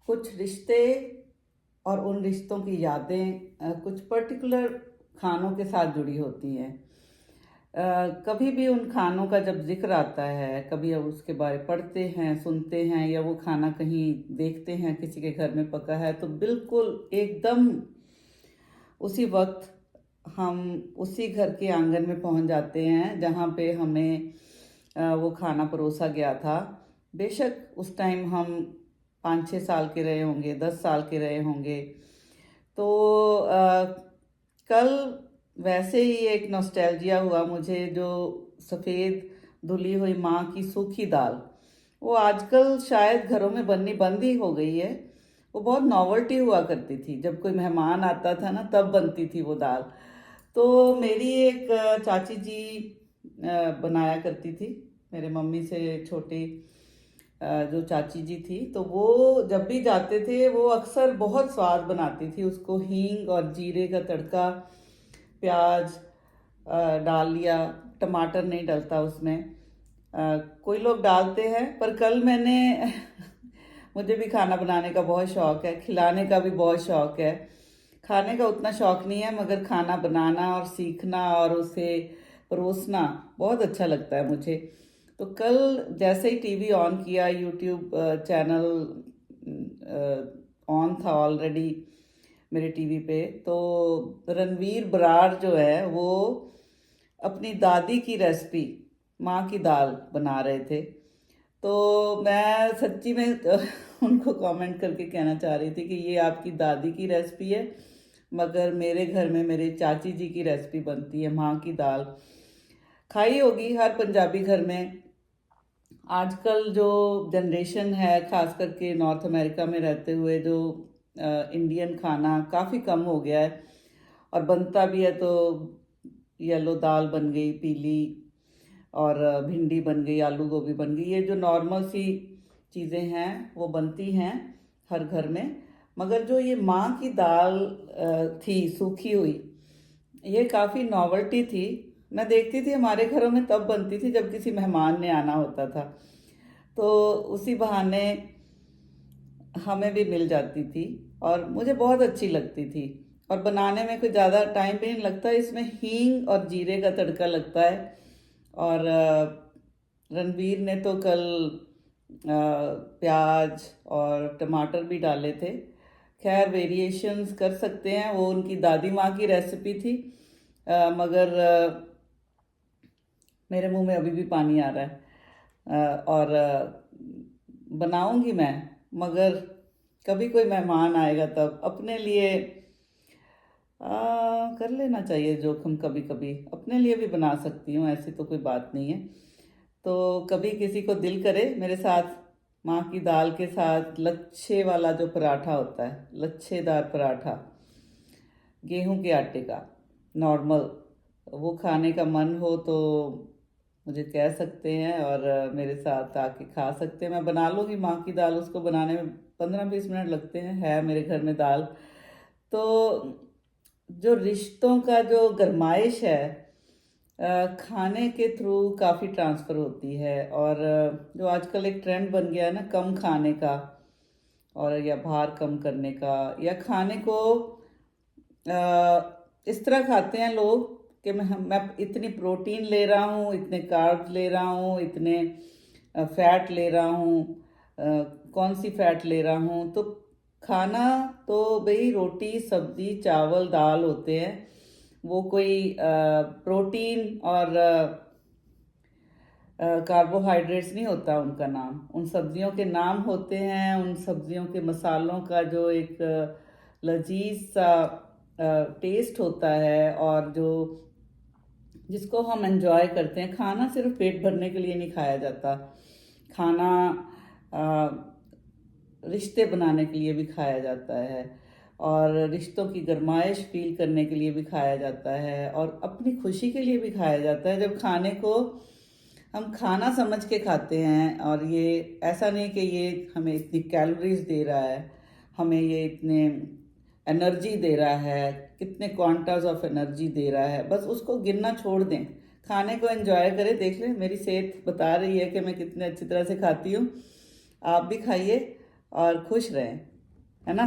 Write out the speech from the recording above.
कुछ रिश्ते और उन रिश्तों की यादें कुछ पर्टिकुलर खानों के साथ जुड़ी होती हैं। कभी भी उन खानों का जब जिक्र आता है, कभी अब उसके बारे पढ़ते हैं, सुनते हैं, या वो खाना कहीं देखते हैं किसी के घर में पका है, तो बिल्कुल एकदम उसी वक्त हम उसी घर के आंगन में पहुंच जाते हैं जहाँ पे हमें वो खाना परोसा गया था। बेशक उस टाइम हम 5-6 साल के रहे होंगे, 10 साल के रहे होंगे। तो कल वैसे ही एक नॉस्टैल्जिया हुआ मुझे, जो सफ़ेद धुली हुई माँ की सूखी दाल, वो आजकल शायद घरों में बननी बंद ही हो गई है। वो बहुत नॉवेल्टी हुआ करती थी, जब कोई मेहमान आता था ना तब बनती थी वो दाल। तो मेरी एक चाची जी बनाया करती थी, मेरे मम्मी से छोटी जो चाची जी थी, तो वो जब भी जाते थे वो अक्सर बहुत स्वाद बनाती थी उसको। हींग और जीरे का तड़का, प्याज डाल लिया, टमाटर नहीं डलता उसमें। कोई लोग डालते हैं, पर कल मैंने मुझे भी खाना बनाने का बहुत शौक है, खिलाने का भी बहुत शौक है। खाने का उतना शौक नहीं है, मगर खाना बनाना और सीखना और उसे परोसना बहुत अच्छा लगता है मुझे। तो कल जैसे ही टीवी ऑन किया, यूट्यूब चैनल ऑन था ऑलरेडी मेरे टीवी पे, तो रणवीर बरार जो है वो अपनी दादी की रेसिपी माँ की दाल बना रहे थे। तो मैं सच्ची में उनको कमेंट करके कहना चाह रही थी कि ये आपकी दादी की रेसिपी है, मगर मेरे घर में मेरे चाची जी की रेसिपी बनती है माँ की दाल। खाई होगी हर पंजाबी घर में। आजकल जो जनरेशन है, खास करके नॉर्थ अमेरिका में रहते हुए, जो इंडियन खाना काफ़ी कम हो गया है, और बनता भी है तो येलो दाल बन गई, पीली, और भिंडी बन गई, आलू गोभी बन गई, ये जो नॉर्मल सी चीज़ें हैं वो बनती हैं हर घर में। मगर जो ये माँ की दाल थी सूखी हुई, ये काफ़ी नॉवेल्टी थी। मैं देखती थी हमारे घरों में तब बनती थी जब किसी मेहमान ने आना होता था, तो उसी बहाने हमें भी मिल जाती थी और मुझे बहुत अच्छी लगती थी। और बनाने में कोई ज़्यादा टाइम भी नहीं लगता, इसमें हींग और जीरे का तड़का लगता है। और रणवीर ने तो कल प्याज और टमाटर भी डाले थे। खैर, वेरिएशंस कर सकते हैं, वो उनकी दादी माँ की रेसिपी थी। मगर मेरे मुंह में अभी भी पानी आ रहा है। और बनाऊंगी मैं, मगर कभी कोई मेहमान आएगा तब अपने लिए कर लेना चाहिए जोखिम। कभी कभी अपने लिए भी बना सकती हूँ, ऐसी तो कोई बात नहीं है। तो कभी किसी को दिल करे मेरे साथ माँ की दाल के साथ लच्छे वाला जो पराठा होता है, लच्छेदार पराठा गेहूं के आटे का, नॉर्मल, वो खाने का मन हो तो मुझे कह सकते हैं और मेरे साथ आके खा सकते हैं। मैं बना लूँगी माँ की दाल, उसको बनाने में 15-20 मिनट लगते हैं, है मेरे घर में दाल। तो जो रिश्तों का जो गरमाइश है, खाने के थ्रू काफ़ी ट्रांसफ़र होती है। और जो आजकल एक ट्रेंड बन गया है ना कम खाने का, और या भार कम करने का, या खाने को इस तरह खाते हैं लोग कि मैं इतनी प्रोटीन ले रहा हूँ, इतने कार्ब्स ले रहा हूँ, इतने फैट ले रहा हूँ, कौन सी फैट ले रहा हूँ। तो खाना तो भाई रोटी सब्जी चावल दाल होते हैं, वो कोई प्रोटीन और कार्बोहाइड्रेट्स नहीं होता उनका नाम। उन सब्जियों के नाम होते हैं, उन सब्जियों के मसालों का जो एक लजीज सा टेस्ट होता है, और जो जिसको हम एंजॉय करते हैं। खाना सिर्फ पेट भरने के लिए नहीं खाया जाता, खाना रिश्ते बनाने के लिए भी खाया जाता है, और रिश्तों की गरमाइश फील करने के लिए भी खाया जाता है, और अपनी खुशी के लिए भी खाया जाता है। जब खाने को हम खाना समझ के खाते हैं, और ये ऐसा नहीं कि ये हमें इतनी कैलोरीज दे रहा है, हमें ये इतने एनर्जी दे रहा है, कितने क्वांटास ऑफ एनर्जी दे रहा है, बस उसको गिनना छोड़ दें, खाने को एंजॉय करें। देख लें मेरी सेहत बता रही है कि मैं कितने अच्छी तरह से खाती हूँ। आप भी खाइए और खुश रहें। है ना।